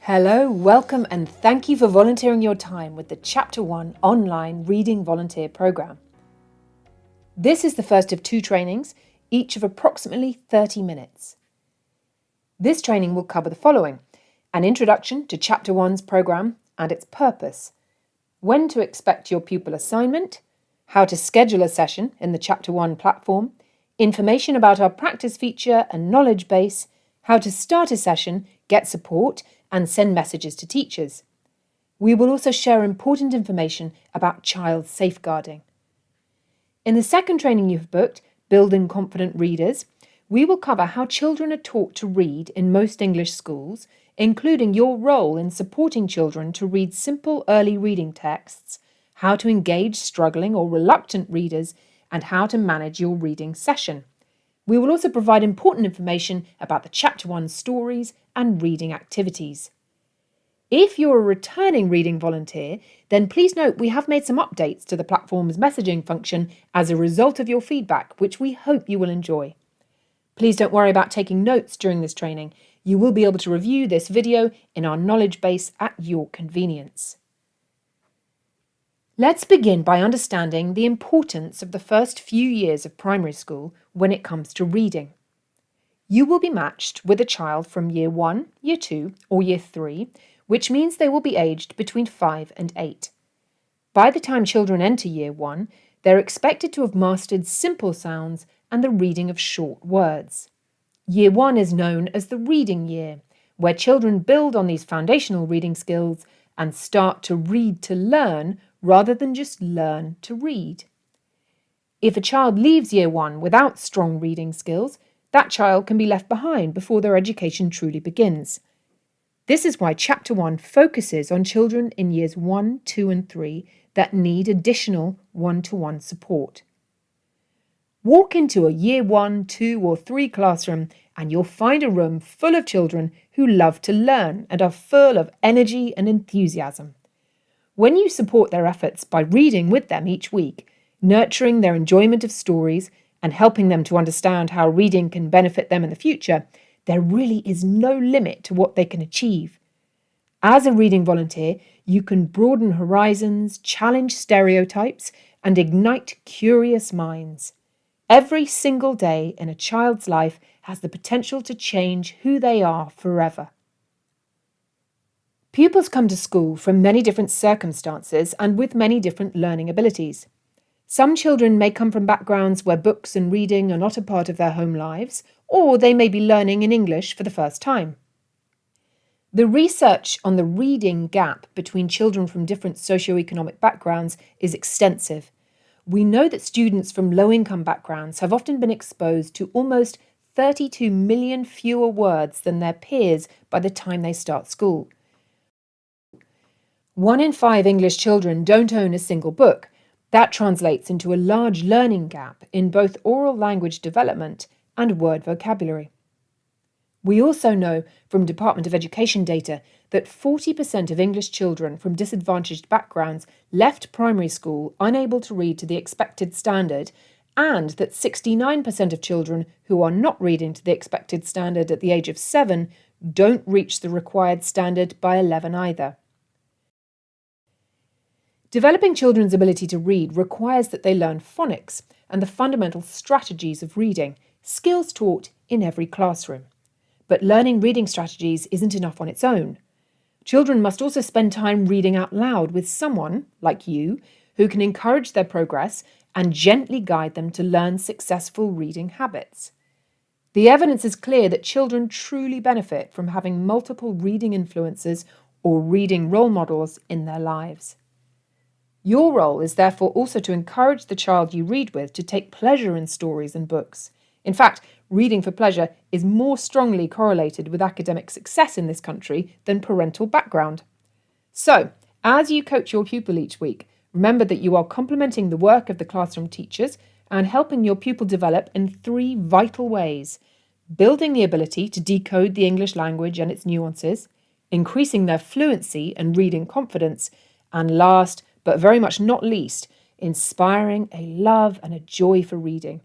Hello, welcome, and thank you for volunteering your time with the Chapter 1 online reading volunteer programme. This is the first of two trainings, each of approximately 30 minutes. This training will cover the following: an introduction to Chapter 1's programme and its purpose, when to expect your pupil assignment, how to schedule a session in the Chapter 1 platform, information about our practice feature and knowledge base, how to start a session, get support, and send messages to teachers. We will also share important information about child safeguarding. In the second training you've booked, Building Confident Readers, we will cover how children are taught to read in most English schools, including your role in supporting children to read simple early reading texts, how to engage struggling or reluctant readers, and how to manage your reading session. We will also provide important information about the Chapter 1 stories and reading activities. If you're a returning reading volunteer, then please note we have made some updates to the platform's messaging function as a result of your feedback, which we hope you will enjoy. Please don't worry about taking notes during this training. You will be able to review this video in our knowledge base at your convenience. Let's begin by understanding the importance of the first few years of primary school when it comes to reading. You will be matched with a child from Year 1, Year 2 or Year 3, which means they will be aged between 5 and 8. By the time children enter Year 1, they're expected to have mastered simple sounds and the reading of short words. Year 1 is known as the reading year, where children build on these foundational reading skills and start to read to learn rather than just learn to read. If a child leaves Year 1 without strong reading skills, that child can be left behind before their education truly begins. This is why Chapter 1 focuses on children in Years 1, 2 and 3 that need additional one-to-one support. Walk into a Year 1, 2 or 3 classroom and you'll find a room full of children who love to learn and are full of energy and enthusiasm. When you support their efforts by reading with them each week, nurturing their enjoyment of stories, and helping them to understand how reading can benefit them in the future, there really is no limit to what they can achieve. As a reading volunteer, you can broaden horizons, challenge stereotypes, and ignite curious minds. Every single day in a child's life has the potential to change who they are forever. Pupils come to school from many different circumstances and with many different learning abilities. Some children may come from backgrounds where books and reading are not a part of their home lives, or they may be learning in English for the first time. The research on the reading gap between children from different socioeconomic backgrounds is extensive. We know that students from low-income backgrounds have often been exposed to almost 32 million fewer words than their peers by the time they start school. 1 in 5 English children don't own a single book. That translates into a large learning gap in both oral language development and word vocabulary. We also know from Department of Education data that 40% of English children from disadvantaged backgrounds left primary school unable to read to the expected standard, and that 69% of children who are not reading to the expected standard at the age of 7 don't reach the required standard by 11 either. Developing children's ability to read requires that they learn phonics and the fundamental strategies of reading, skills taught in every classroom. But learning reading strategies isn't enough on its own. Children must also spend time reading out loud with someone, like you, who can encourage their progress and gently guide them to learn successful reading habits. The evidence is clear that children truly benefit from having multiple reading influences or reading role models in their lives. Your role is therefore also to encourage the child you read with to take pleasure in stories and books. In fact, reading for pleasure is more strongly correlated with academic success in this country than parental background. So, as you coach your pupil each week, remember that you are complementing the work of the classroom teachers and helping your pupil develop in 3 vital ways: building the ability to decode the English language and its nuances, increasing their fluency and reading confidence, and last, but very much not least, inspiring a love and a joy for reading.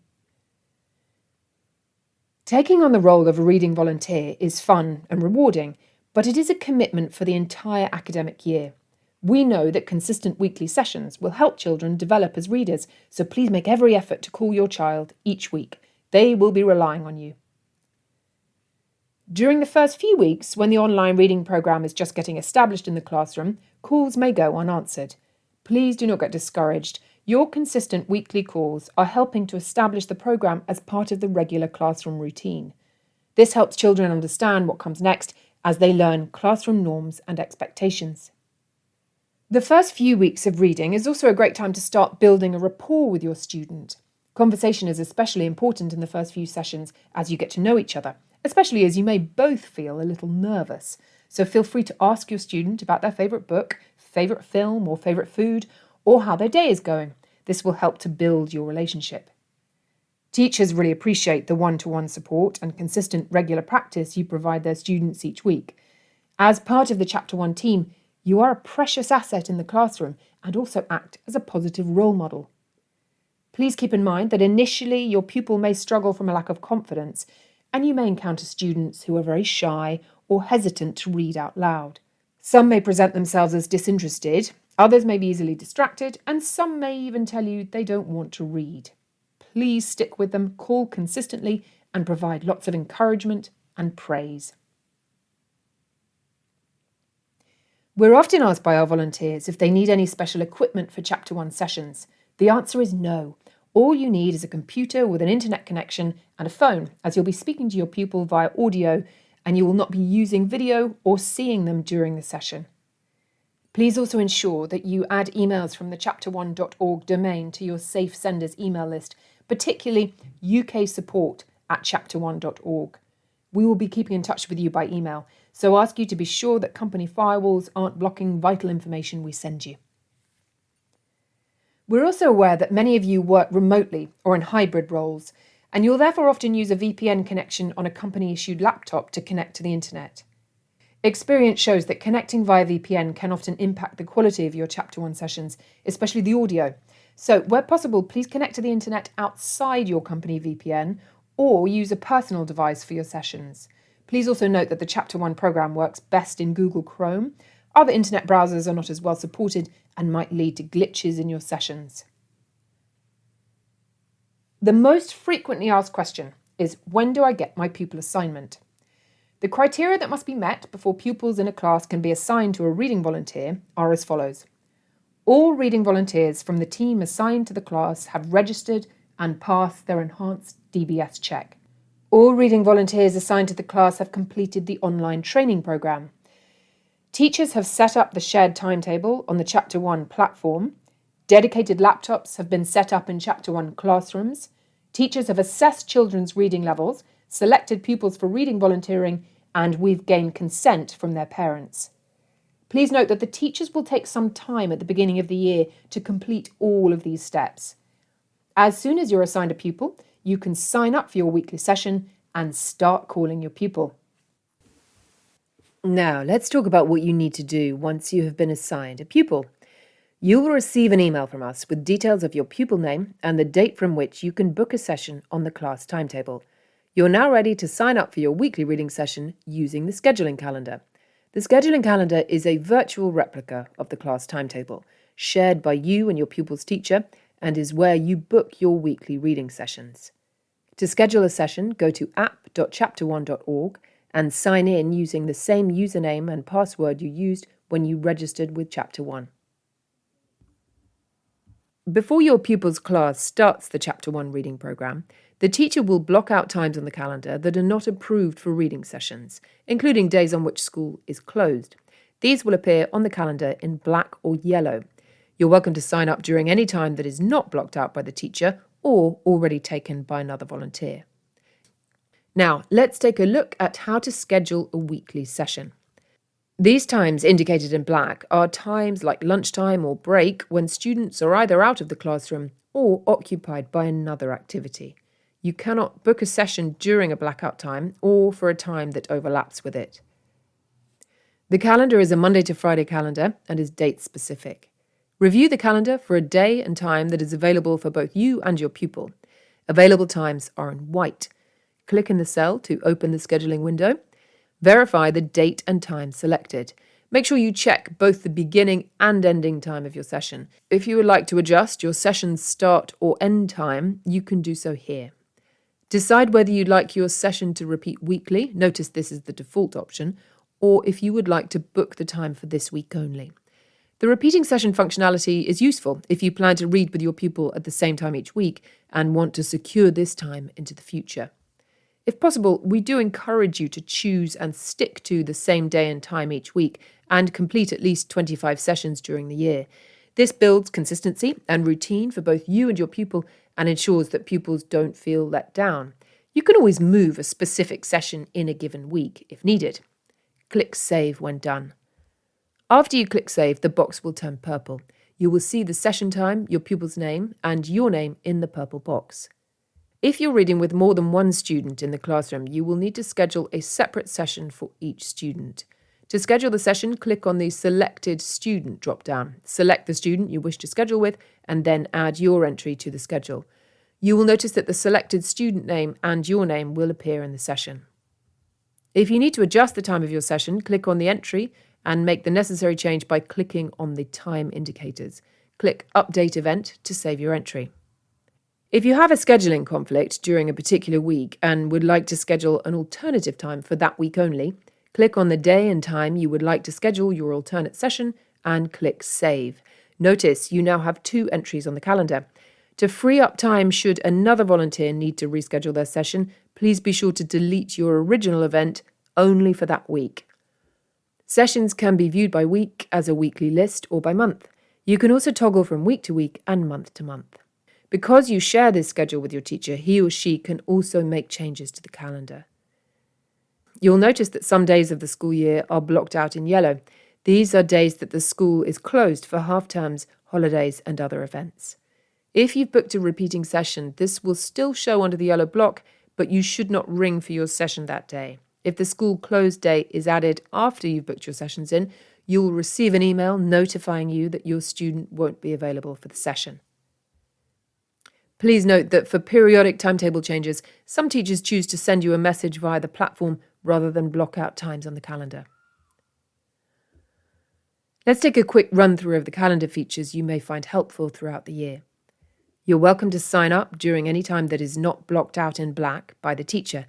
Taking on the role of a reading volunteer is fun and rewarding, but it is a commitment for the entire academic year. We know that consistent weekly sessions will help children develop as readers, so please make every effort to call your child each week. They will be relying on you. During the first few weeks, when the online reading programme is just getting established in the classroom, calls may go unanswered. Please do not get discouraged. Your consistent weekly calls are helping to establish the programme as part of the regular classroom routine. This helps children understand what comes next as they learn classroom norms and expectations. The first few weeks of reading is also a great time to start building a rapport with your student. Conversation is especially important in the first few sessions as you get to know each other, especially as you may both feel a little nervous. So feel free to ask your student about their favourite book, favourite film or favourite food, or how their day is going. This will help to build your relationship. Teachers really appreciate the one-to-one support and consistent regular practice you provide their students each week. As part of the Chapter 1 team, you are a precious asset in the classroom and also act as a positive role model. Please keep in mind that initially your pupil may struggle from a lack of confidence, and you may encounter students who are very shy or hesitant to read out loud. Some may present themselves as disinterested, others may be easily distracted, and some may even tell you they don't want to read. Please stick with them, call consistently, and provide lots of encouragement and praise. We're often asked by our volunteers if they need any special equipment for Chapter 1 sessions. The answer is no. All you need is a computer with an internet connection and a phone, as you'll be speaking to your pupil via audio and you will not be using video or seeing them during the session. Please also ensure that you add emails from the chapter1.org domain to your Safe Senders email list, particularly uksupport@chapter1.org. We will be keeping in touch with you by email, so ask you to be sure that company firewalls aren't blocking vital information we send you. We're also aware that many of you work remotely or in hybrid roles, and you'll therefore often use a VPN connection on a company-issued laptop to connect to the internet. Experience shows that connecting via VPN can often impact the quality of your Chapter 1 sessions, especially the audio. So, where possible, please connect to the internet outside your company VPN or use a personal device for your sessions. Please also note that the Chapter 1 programme works best in Google Chrome. Other internet browsers are not as well supported and might lead to glitches in your sessions. The most frequently asked question is, when do I get my pupil assignment? The criteria that must be met before pupils in a class can be assigned to a reading volunteer are as follows. All reading volunteers from the team assigned to the class have registered and passed their enhanced DBS check. All reading volunteers assigned to the class have completed the online training programme. Teachers have set up the shared timetable on the Chapter 1 platform. Dedicated laptops have been set up in Chapter 1 classrooms. Teachers have assessed children's reading levels, selected pupils for reading volunteering, and we've gained consent from their parents. Please note that the teachers will take some time at the beginning of the year to complete all of these steps. As soon as you're assigned a pupil, you can sign up for your weekly session and start calling your pupil. Now, let's talk about what you need to do once you have been assigned a pupil. You will receive an email from us with details of your pupil name and the date from which you can book a session on the class timetable. You're now ready to sign up for your weekly reading session using the scheduling calendar. The scheduling calendar is a virtual replica of the class timetable, shared by you and your pupil's teacher, and is where you book your weekly reading sessions. To schedule a session, go to app.chapter1.org and sign in using the same username and password you used when you registered with Chapter 1. Before your pupil's class starts the Chapter 1 reading programme, the teacher will block out times on the calendar that are not approved for reading sessions, including days on which school is closed. These will appear on the calendar in black or yellow. You're welcome to sign up during any time that is not blocked out by the teacher or already taken by another volunteer. Now, let's take a look at how to schedule a weekly session. These times indicated in black are times like lunchtime or break when students are either out of the classroom or occupied by another activity. You cannot book a session during a blackout time or for a time that overlaps with it. The calendar is a Monday to Friday calendar and is date specific. Review the calendar for a day and time that is available for both you and your pupil. Available times are in white. Click in the cell to open the scheduling window. Verify the date and time selected. Make sure you check both the beginning and ending time of your session. If you would like to adjust your session's start or end time, you can do so here. Decide whether you'd like your session to repeat weekly, notice this is the default option, or if you would like to book the time for this week only. The repeating session functionality is useful if you plan to read with your pupil at the same time each week and want to secure this time into the future. If possible, we do encourage you to choose and stick to the same day and time each week and complete at least 25 sessions during the year. This builds consistency and routine for both you and your pupil and ensures that pupils don't feel let down. You can always move a specific session in a given week if needed. Click Save when done. After you click Save, the box will turn purple. You will see the session time, your pupil's name, and your name in the purple box. If you're reading with more than one student in the classroom, you will need to schedule a separate session for each student. To schedule the session, click on the Selected Student drop-down. Select the student you wish to schedule with, and then add your entry to the schedule. You will notice that the selected student name and your name will appear in the session. If you need to adjust the time of your session, click on the entry and make the necessary change by clicking on the time indicators. Click Update Event to save your entry. If you have a scheduling conflict during a particular week and would like to schedule an alternative time for that week only, click on the day and time you would like to schedule your alternate session and click Save. Notice you now have 2 entries on the calendar. To free up time should another volunteer need to reschedule their session, please be sure to delete your original event only for that week. Sessions can be viewed by week as a weekly list or by month. You can also toggle from week to week and month to month. Because you share this schedule with your teacher, he or she can also make changes to the calendar. You'll notice that some days of the school year are blocked out in yellow. These are days that the school is closed for half-terms, holidays and other events. If you've booked a repeating session, this will still show under the yellow block, but you should not ring for your session that day. If the school closed day is added after you've booked your sessions in, you'll receive an email notifying you that your student won't be available for the session. Please note that for periodic timetable changes, some teachers choose to send you a message via the platform rather than block out times on the calendar. Let's take a quick run through of the calendar features you may find helpful throughout the year. You're welcome to sign up during any time that is not blocked out in black by the teacher.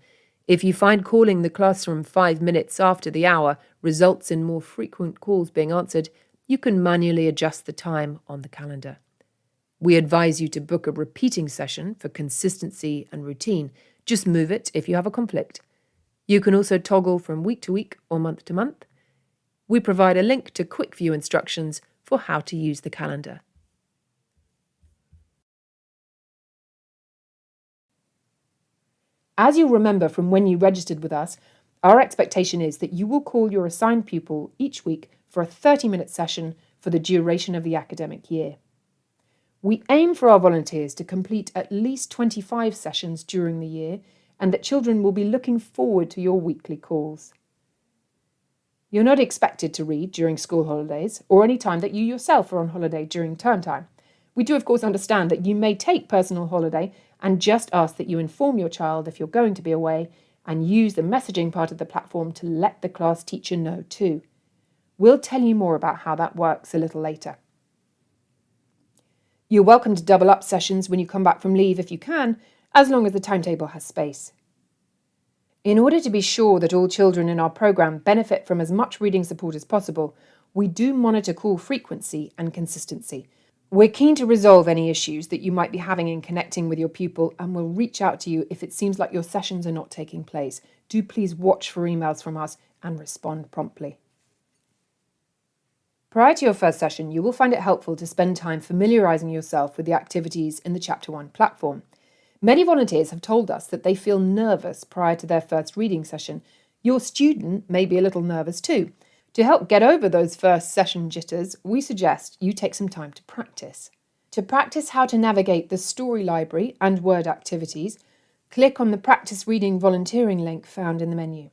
If you find calling the classroom 5 minutes after the hour results in more frequent calls being answered, you can manually adjust the time on the calendar. We advise you to book a repeating session for consistency and routine. Just move it if you have a conflict. You can also toggle from week to week or month to month. We provide a link to quick view instructions for how to use the calendar. As you'll remember from when you registered with us, our expectation is that you will call your assigned pupil each week for a 30-minute session for the duration of the academic year. We aim for our volunteers to complete at least 25 sessions during the year and that children will be looking forward to your weekly calls. You're not expected to read during school holidays or any time that you yourself are on holiday during term time. We do, of course, understand that you may take personal holiday and just ask that you inform your child if you're going to be away and use the messaging part of the platform to let the class teacher know too. We'll tell you more about how that works a little later. You're welcome to double up sessions when you come back from leave if you can, as long as the timetable has space. In order to be sure that all children in our programme benefit from as much reading support as possible, we do monitor call frequency and consistency. We're keen to resolve any issues that you might be having in connecting with your pupil and will reach out to you if it seems like your sessions are not taking place. Do please watch for emails from us and respond promptly. Prior to your first session, you will find it helpful to spend time familiarising yourself with the activities in the Chapter 1 platform. Many volunteers have told us that they feel nervous prior to their first reading session. Your student may be a little nervous too. To help get over those first session jitters, we suggest you take some time to practice. To practice how to navigate the story library and word activities, click on the Practice Reading Volunteering link found in the menu.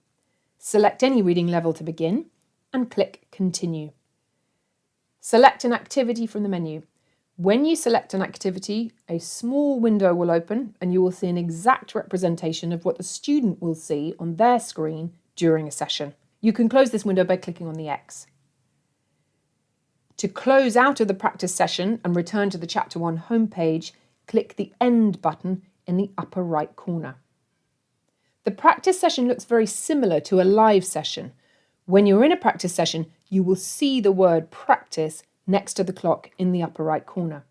Select any reading level to begin and click Continue. Select an activity from the menu. When you select an activity, a small window will open and you will see an exact representation of what the student will see on their screen during a session. You can close this window by clicking on the X. To close out of the practice session and return to the Chapter 1 homepage, click the End button in the upper right corner. The practice session looks very similar to a live session. When you're in a practice session, you will see the word practice next to the clock in the upper right corner.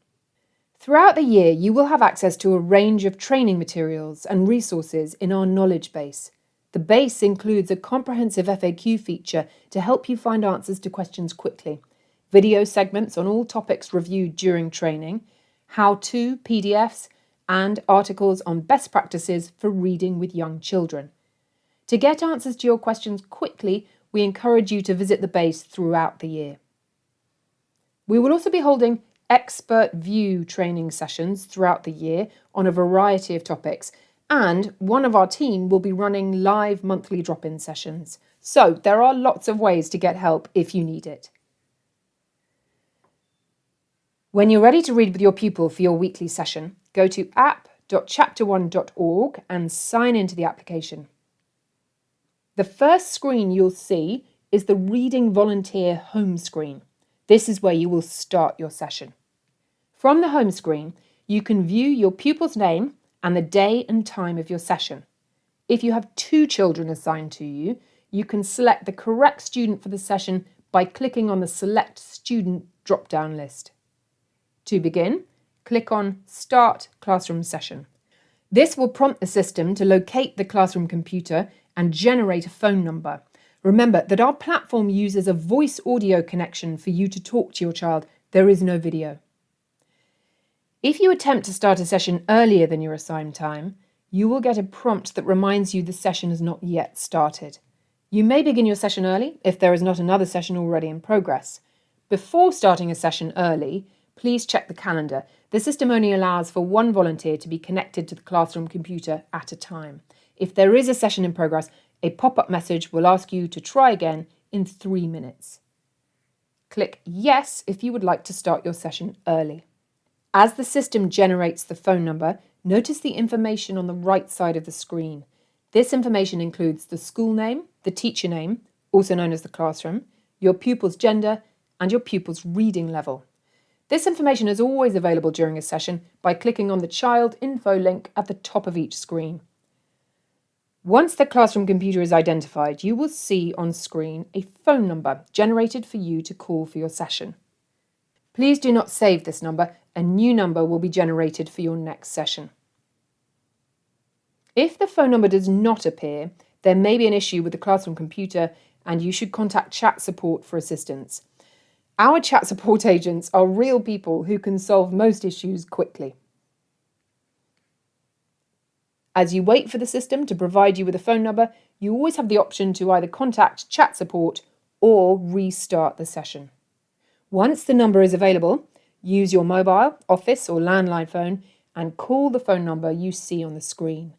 Throughout the year, you will have access to a range of training materials and resources in our knowledge base. The base includes a comprehensive FAQ feature to help you find answers to questions quickly, video segments on all topics reviewed during training, how-to PDFs, and articles on best practices for reading with young children. To get answers to your questions quickly, we encourage you to visit the base throughout the year. We will also be holding expert view training sessions throughout the year on a variety of topics, and one of our team will be running live monthly drop-in sessions. So there are lots of ways to get help if you need it. When you're ready to read with your pupil for your weekly session, go to app.chapter1.org and sign into the application. The first screen you'll see is the Reading Volunteer home screen. This is where you will start your session. From the home screen, you can view your pupil's name and the day and time of your session. If you have 2 children assigned to you, you can select the correct student for the session by clicking on the Select Student drop-down list. To begin, click on Start Classroom Session. This will prompt the system to locate the classroom computer and generate a phone number. Remember that our platform uses a voice audio connection for you to talk to your child. There is no video. If you attempt to start a session earlier than your assigned time, you will get a prompt that reminds you the session has not yet started. You may begin your session early if there is not another session already in progress. Before starting a session early, please check the calendar. The system only allows for 1 volunteer to be connected to the classroom computer at a time. If there is a session in progress, a pop-up message will ask you to try again in 3 minutes. Click Yes if you would like to start your session early. As the system generates the phone number, notice the information on the right side of the screen. This information includes the school name, the teacher name, also known as the classroom, your pupil's gender, and your pupil's reading level. This information is always available during a session by clicking on the Child Info link at the top of each screen. Once the classroom computer is identified, you will see on screen a phone number generated for you to call for your session. Please do not save this number. A new number will be generated for your next session. If the phone number does not appear, there may be an issue with the classroom computer and you should contact chat support for assistance. Our chat support agents are real people who can solve most issues quickly. As you wait for the system to provide you with a phone number, you always have the option to either contact chat support or restart the session. Once the number is available, use your mobile, office or landline phone and call the phone number you see on the screen.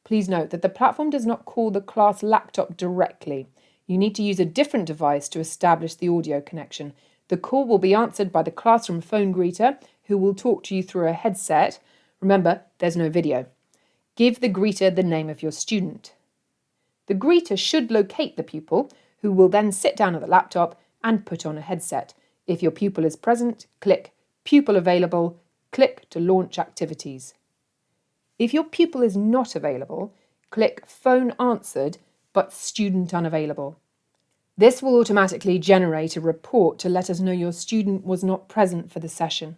Please note that the platform does not call the class laptop directly. You need to use a different device to establish the audio connection. The call will be answered by the classroom phone greeter, who will talk to you through a headset. Remember, there's no video. Give the greeter the name of your student. The greeter should locate the pupil, who will then sit down at the laptop and put on a headset. If your pupil is present, click Pupil Available, click to launch activities. If your pupil is not available, click Phone Answered but Student Unavailable. This will automatically generate a report to let us know your student was not present for the session.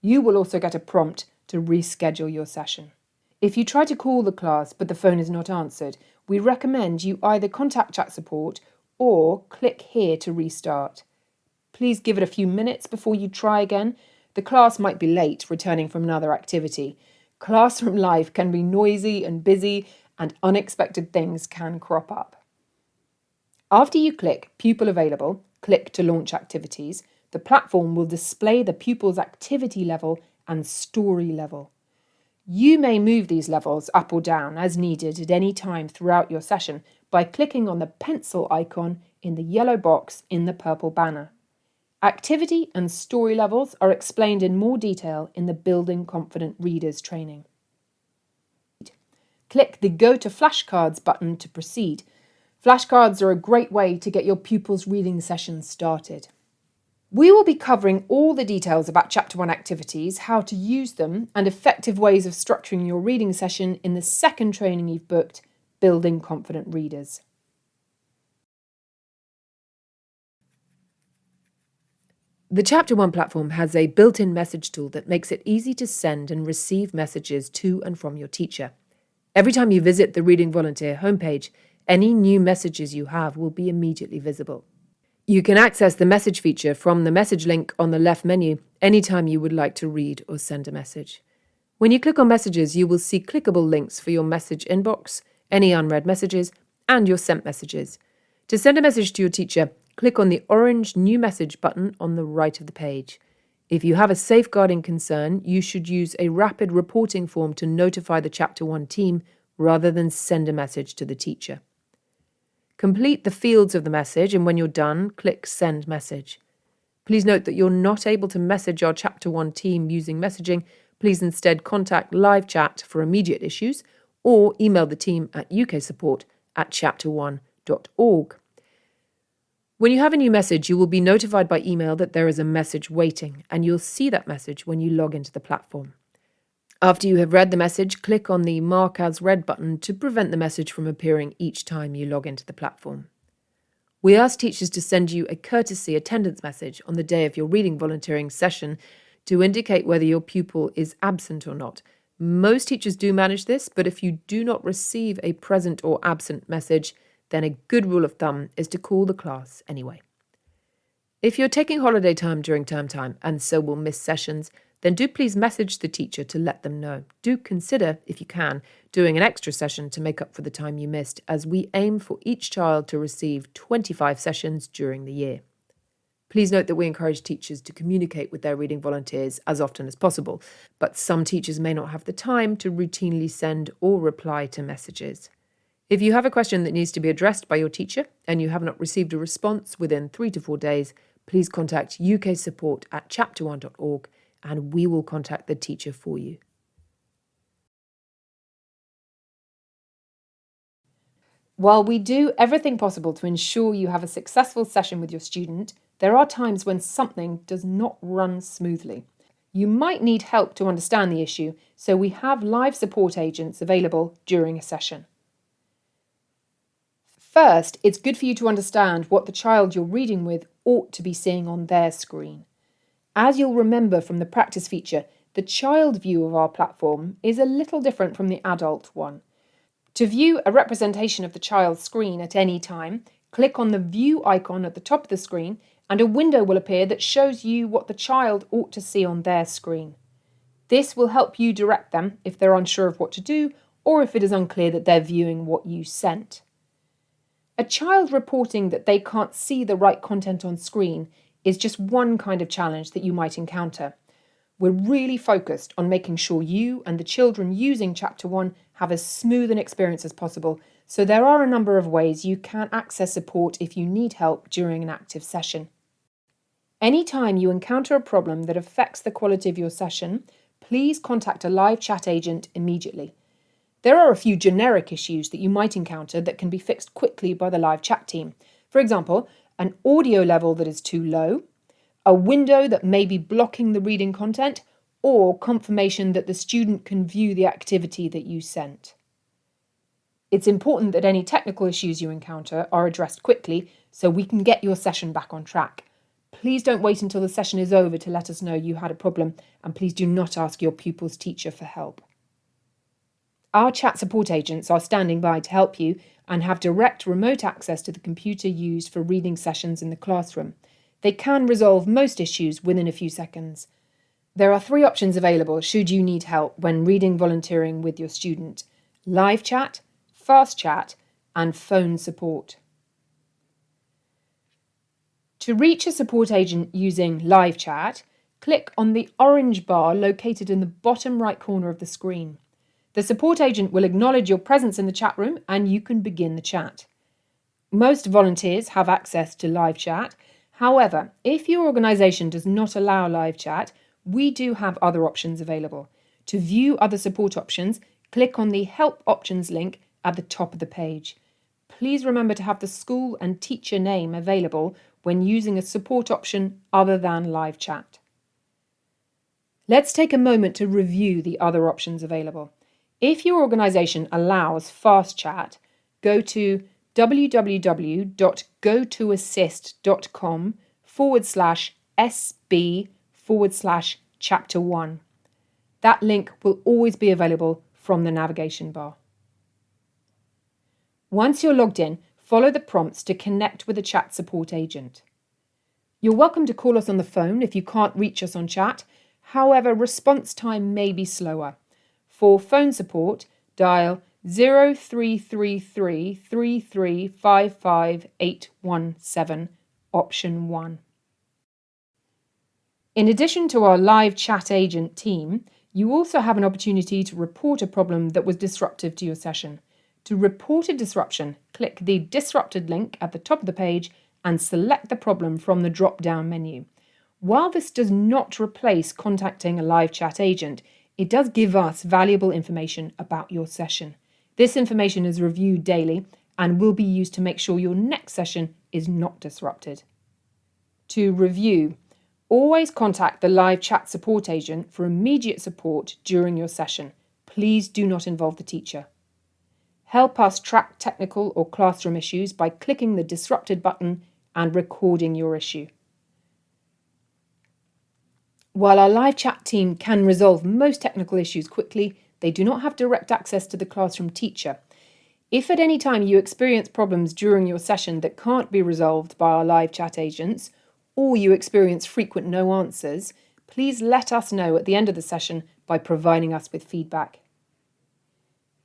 You will also get a prompt to reschedule your session. If you try to call the class but the phone is not answered, we recommend you either contact chat support or click here to restart. Please give it a few minutes before you try again. The class might be late, returning from another activity. Classroom life can be noisy and busy, and unexpected things can crop up. After you click Pupil Available, click to launch activities, the platform will display the pupil's activity level and story level. You may move these levels up or down as needed at any time throughout your session by clicking on the pencil icon in the yellow box in the purple banner. Activity and story levels are explained in more detail in the Building Confident Readers training. Click the Go to Flashcards button to proceed. Flashcards are a great way to get your pupils' reading sessions started. We will be covering all the details about Chapter 1 activities, how to use them, and effective ways of structuring your reading session in the second training you've booked, Building Confident Readers. The Chapter 1 platform has a built-in message tool that makes it easy to send and receive messages to and from your teacher. Every time you visit the Reading Volunteer homepage, any new messages you have will be immediately visible. You can access the message feature from the message link on the left menu anytime you would like to read or send a message. When you click on messages, you will see clickable links for your message inbox, any unread messages, and your sent messages. To send a message to your teacher, click on the orange New Message button on the right of the page. If you have a safeguarding concern, you should use a rapid reporting form to notify the Chapter 1 team rather than send a message to the teacher. Complete the fields of the message, and when you're done, click Send Message. Please note that you're not able to message our Chapter 1 team using messaging. Please instead contact live chat for immediate issues or email the team at uksupport@chapter1.org. When you have a new message, you will be notified by email that there is a message waiting, and you'll see that message when you log into the platform. After you have read the message, click on the Mark as Read button to prevent the message from appearing each time you log into the platform. We ask teachers to send you a courtesy attendance message on the day of your reading volunteering session to indicate whether your pupil is absent or not. Most teachers do manage this, but if you do not receive a present or absent message, then a good rule of thumb is to call the class anyway. If you're taking holiday time during term time and so will miss sessions, then do please message the teacher to let them know. Do consider, if you can, doing an extra session to make up for the time you missed, as we aim for each child to receive 25 sessions during the year. Please note that we encourage teachers to communicate with their reading volunteers as often as possible, but some teachers may not have the time to routinely send or reply to messages. If you have a question that needs to be addressed by your teacher and you have not received a response within 3 to 4 days, please contact uksupport@chapter1.org and we will contact the teacher for you. While we do everything possible to ensure you have a successful session with your student, there are times when something does not run smoothly. You might need help to understand the issue, so we have live support agents available during a session. First, it's good for you to understand what the child you're reading with ought to be seeing on their screen. As you'll remember from the practice feature, the child view of our platform is a little different from the adult one. To view a representation of the child's screen at any time, click on the View icon at the top of the screen and a window will appear that shows you what the child ought to see on their screen. This will help you direct them if they're unsure of what to do or if it is unclear that they're viewing what you sent. A child reporting that they can't see the right content on screen is just one kind of challenge that you might encounter. We're really focused on making sure you and the children using Chapter 1 have as smooth an experience as possible, so there are a number of ways you can access support if you need help during an active session. Anytime you encounter a problem that affects the quality of your session, please contact a live chat agent immediately. There are a few generic issues that you might encounter that can be fixed quickly by the live chat team. For example, an audio level that is too low, a window that may be blocking the reading content, or confirmation that the student can view the activity that you sent. It's important that any technical issues you encounter are addressed quickly so we can get your session back on track. Please don't wait until the session is over to let us know you had a problem, and please do not ask your pupil's teacher for help. Our chat support agents are standing by to help you and have direct remote access to the computer used for reading sessions in the classroom. They can resolve most issues within a few seconds. There are 3 options available should you need help when reading volunteering with your student: live chat, fast chat, and phone support. To reach a support agent using live chat, click on the orange bar located in the bottom right corner of the screen. The support agent will acknowledge your presence in the chat room and you can begin the chat. Most volunteers have access to live chat. However, if your organisation does not allow live chat, we do have other options available. To view other support options, click on the Help Options link at the top of the page. please remember to have the school and teacher name available when using a support option other than live chat. Let's take a moment to review the other options available. If your organisation allows fast chat, go to www.gotoassist.com/SB/chapter1. That link will always be available from the navigation bar. Once you're logged in, follow the prompts to connect with a chat support agent. You're welcome to call us on the phone if you can't reach us on chat. However, response time may be slower. For phone support, dial 0333 3355817, option 1. In addition to our live chat agent team, you also have an opportunity to report a problem that was disruptive to your session. To report a disruption, click the Disrupted link at the top of the page and select the problem from the drop-down menu. While this does not replace contacting a live chat agent, it does give us valuable information about your session. This information is reviewed daily and will be used to make sure your next session is not disrupted. To review, always contact the live chat support agent for immediate support during your session. Please do not involve the teacher. Help us track technical or classroom issues by clicking the Disrupted button and recording your issue. While our live chat team can resolve most technical issues quickly, they do not have direct access to the classroom teacher. If at any time you experience problems during your session that can't be resolved by our live chat agents, or you experience frequent no answers, please let us know at the end of the session by providing us with feedback.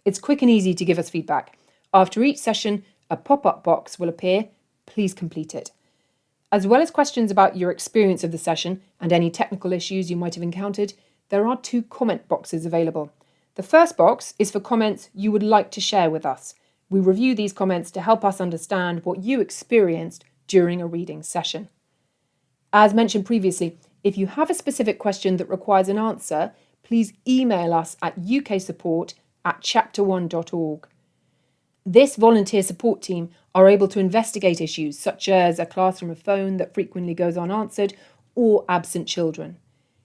It's quick and easy to give us feedback. After each session, a pop-up box will appear. Please complete it. As well as questions about your experience of the session and any technical issues you might have encountered, there are 2 comment boxes available. The first box is for comments you would like to share with us. We review these comments to help us understand what you experienced during a reading session. As mentioned previously, if you have a specific question that requires an answer, please email us at uksupport@chapter1.org. This volunteer support team are able to investigate issues such as a classroom phone that frequently goes unanswered or absent children.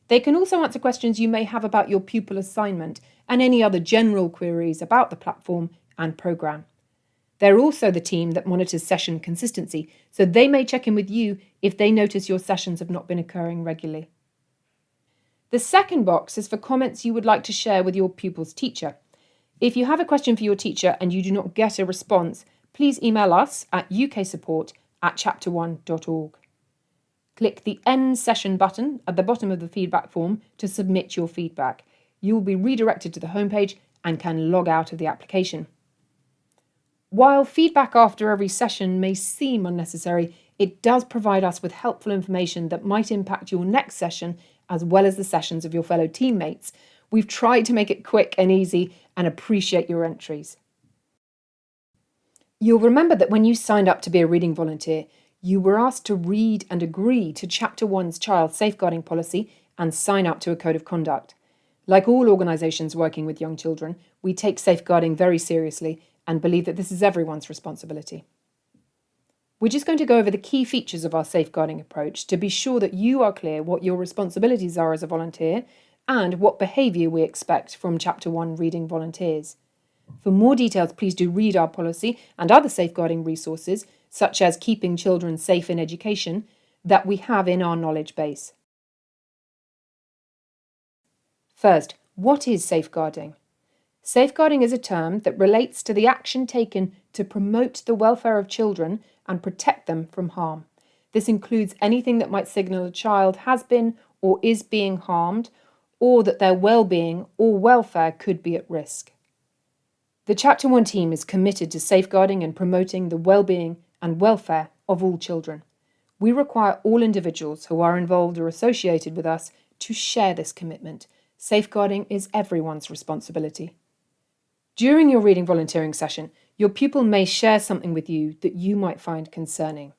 They can also answer questions you may have about your pupil assignment and any other general queries about the platform and programme. They're also the team that monitors session consistency, so they may check in with you if they notice your sessions have not been occurring regularly. The second box is for comments you would like to share with your pupil's teacher. If you have a question for your teacher and you do not get a response, please email us at uksupport@chapter1.org. Click the End Session button at the bottom of the feedback form to submit your feedback. You will be redirected to the homepage and can log out of the application. While feedback after every session may seem unnecessary, it does provide us with helpful information that might impact your next session as well as the sessions of your fellow teammates. We've tried to make it quick and easy and appreciate your entries. You'll remember that when you signed up to be a reading volunteer, you were asked to read and agree to Chapter 1's child safeguarding policy and sign up to a code of conduct. Like all organisations working with young children, we take safeguarding very seriously and believe that this is everyone's responsibility. We're just going to go over the key features of our safeguarding approach to be sure that you are clear what your responsibilities are as a volunteer and what behaviour we expect from Chapter 1 reading volunteers. For more details, please do read our policy and other safeguarding resources, such as Keeping Children Safe in Education, that we have in our knowledge base. First, what is safeguarding? Safeguarding is a term that relates to the action taken to promote the welfare of children and protect them from harm. This includes anything that might signal a child has been or is being harmed, or that their well-being or welfare could be at risk. The Chapter 1 team is committed to safeguarding and promoting the well-being and welfare of all children. We require all individuals who are involved or associated with us to share this commitment. Safeguarding is everyone's responsibility. During your reading volunteering session, your pupil may share something with you that you might find concerning.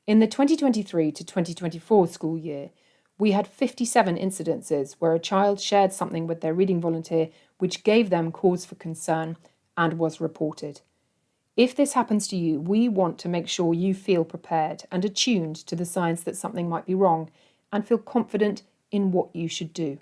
In the 2023 to 2024 school year, we had 57 incidences where a child shared something with their reading volunteer which gave them cause for concern and was reported. If this happens to you, we want to make sure you feel prepared and attuned to the signs that something might be wrong and feel confident in what you should do.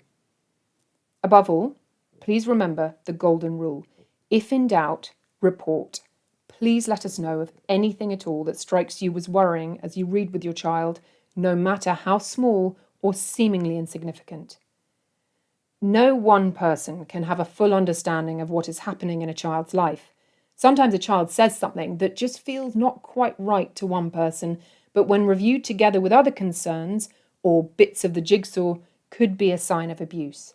Above all, please remember the golden rule. If in doubt, report. Please let us know of anything at all that strikes you as worrying as you read with your child, no matter how small or seemingly insignificant. No one person can have a full understanding of what is happening in a child's life. Sometimes a child says something that just feels not quite right to one person, but when reviewed together with other concerns or bits of the jigsaw, could be a sign of abuse.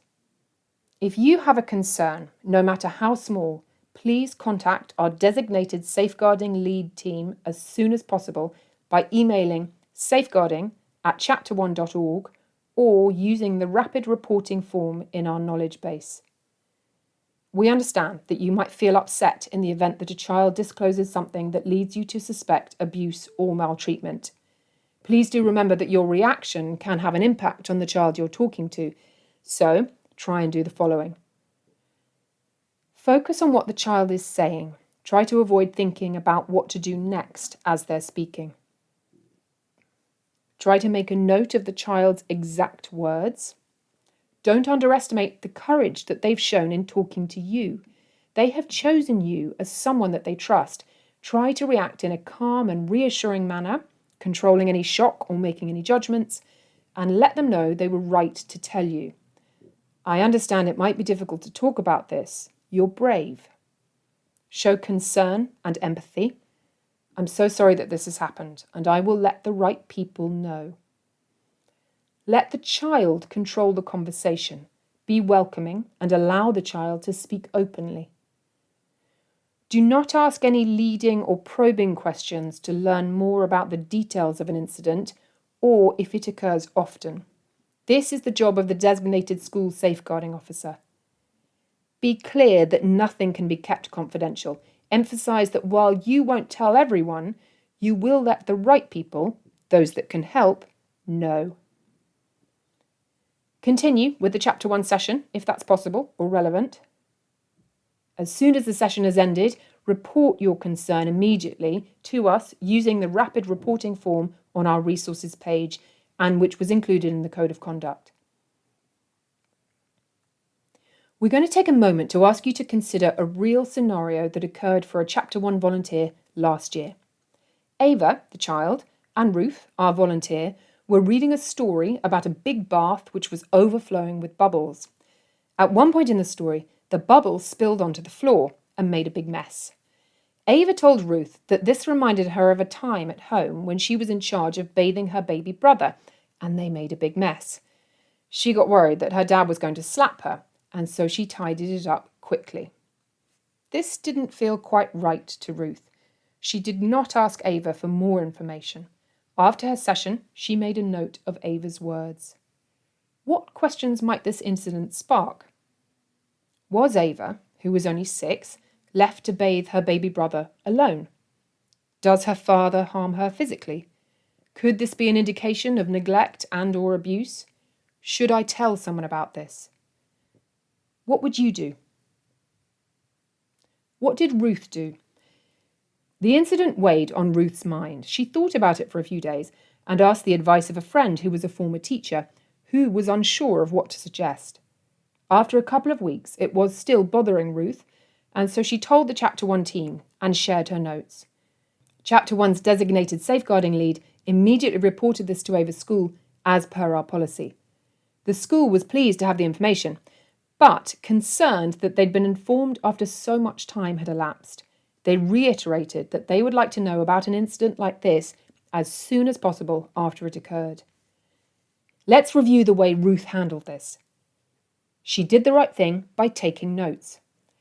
If you have a concern, no matter how small, please contact our designated safeguarding lead team as soon as possible by emailing safeguarding@chapter1.org or using the rapid reporting form in our knowledge base. We understand that you might feel upset in the event that a child discloses something that leads you to suspect abuse or maltreatment. Please do remember that your reaction can have an impact on the child you're talking to, so try and do the following. Focus on what the child is saying. Try to avoid thinking about what to do next as they're speaking. Try to make a note of the child's exact words. Don't underestimate the courage that they've shown in talking to you. They have chosen you as someone that they trust. Try to react in a calm and reassuring manner, controlling any shock or making any judgments, and let them know they were right to tell you. I understand it might be difficult to talk about this. You're brave. Show concern and empathy. I'm so sorry that this has happened, and I will let the right people know. Let the child control the conversation. Be welcoming and allow the child to speak openly. Do not ask any leading or probing questions to learn more about the details of an incident or if it occurs often. This is the job of the designated school safeguarding officer. Be clear that nothing can be kept confidential. Emphasize that while you won't tell everyone, you will let the right people, those that can help, know. Continue with the Chapter 1 session, if that's possible or relevant. As soon as the session has ended, report your concern immediately to us using the rapid reporting form on our resources page and which was included in the Code of Conduct. We're going to take a moment to ask you to consider a real scenario that occurred for a Chapter 1 volunteer last year. Ava, the child, and Ruth, our volunteer, were reading a story about a big bath which was overflowing with bubbles. At one point in the story, the bubbles spilled onto the floor and made a big mess. Ava told Ruth that this reminded her of a time at home when she was in charge of bathing her baby brother, and they made a big mess. She got worried that her dad was going to slap her, and so she tidied it up quickly. This didn't feel quite right to Ruth. She did not ask Ava for more information. After her session, she made a note of Ava's words. What questions might this incident spark? Was Ava, who was only 6, left to bathe her baby brother alone? Does her father harm her physically? Could this be an indication of neglect and/or abuse? Should I tell someone about this? What would you do? What did Ruth do? The incident weighed on Ruth's mind. She thought about it for a few days and asked the advice of a friend who was a former teacher, who was unsure of what to suggest. After a couple of weeks, it was still bothering Ruth, and so she told the Chapter 1 team and shared her notes. Chapter 1's designated safeguarding lead immediately reported this to Ava's school as per our policy. The school was pleased to have the information, but concerned that they'd been informed after so much time had elapsed. They reiterated that they would like to know about an incident like this as soon as possible after it occurred. Let's review the way Ruth handled this. She did the right thing by taking notes.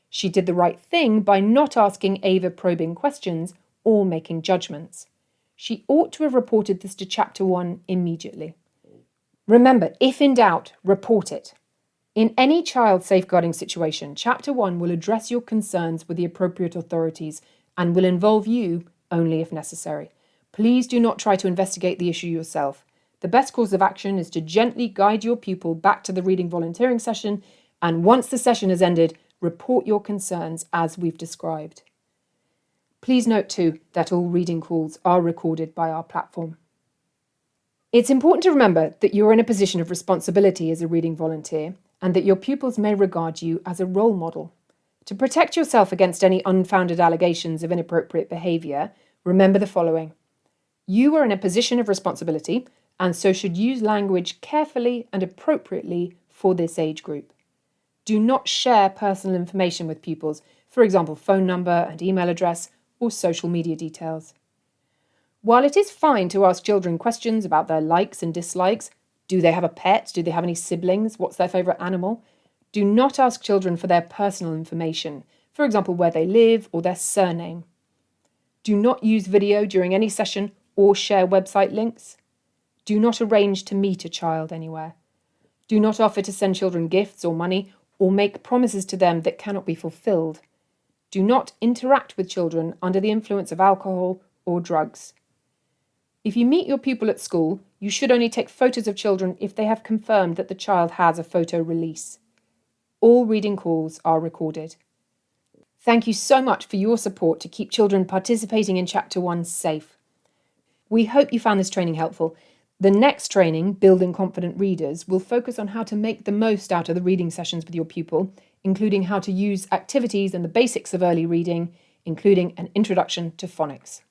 She did the right thing by not asking Ava probing questions or making judgments. She ought to have reported this to Chapter 1 immediately. Remember, if in doubt, report it. In any child safeguarding situation, Chapter 1 will address your concerns with the appropriate authorities and will involve you only if necessary. Please do not try to investigate the issue yourself. The best course of action is to gently guide your pupil back to the reading volunteering session, and once the session has ended, report your concerns as we've described. Please note too that all reading calls are recorded by our platform. It's important to remember that you're in a position of responsibility as a reading volunteer and that your pupils may regard you as a role model. To protect yourself against any unfounded allegations of inappropriate behaviour, remember the following. You are in a position of responsibility and so should use language carefully and appropriately for this age group. Do not share personal information with pupils, for example, phone number and email address or social media details. While it is fine to ask children questions about their likes and dislikes, do they have a pet? Do they have any siblings? What's their favourite animal? Do not ask children for their personal information, for example, where they live or their surname. Do not use video during any session or share website links. Do not arrange to meet a child anywhere. Do not offer to send children gifts or money or make promises to them that cannot be fulfilled. Do not interact with children under the influence of alcohol or drugs. If you meet your pupil at school, you should only take photos of children if they have confirmed that the child has a photo release. All reading calls are recorded. Thank you so much for your support to keep children participating in Chapter 1 safe. We hope you found this training helpful. The next training, Building Confident Readers, will focus on how to make the most out of the reading sessions with your pupil, including how to use activities and the basics of early reading, including an introduction to phonics.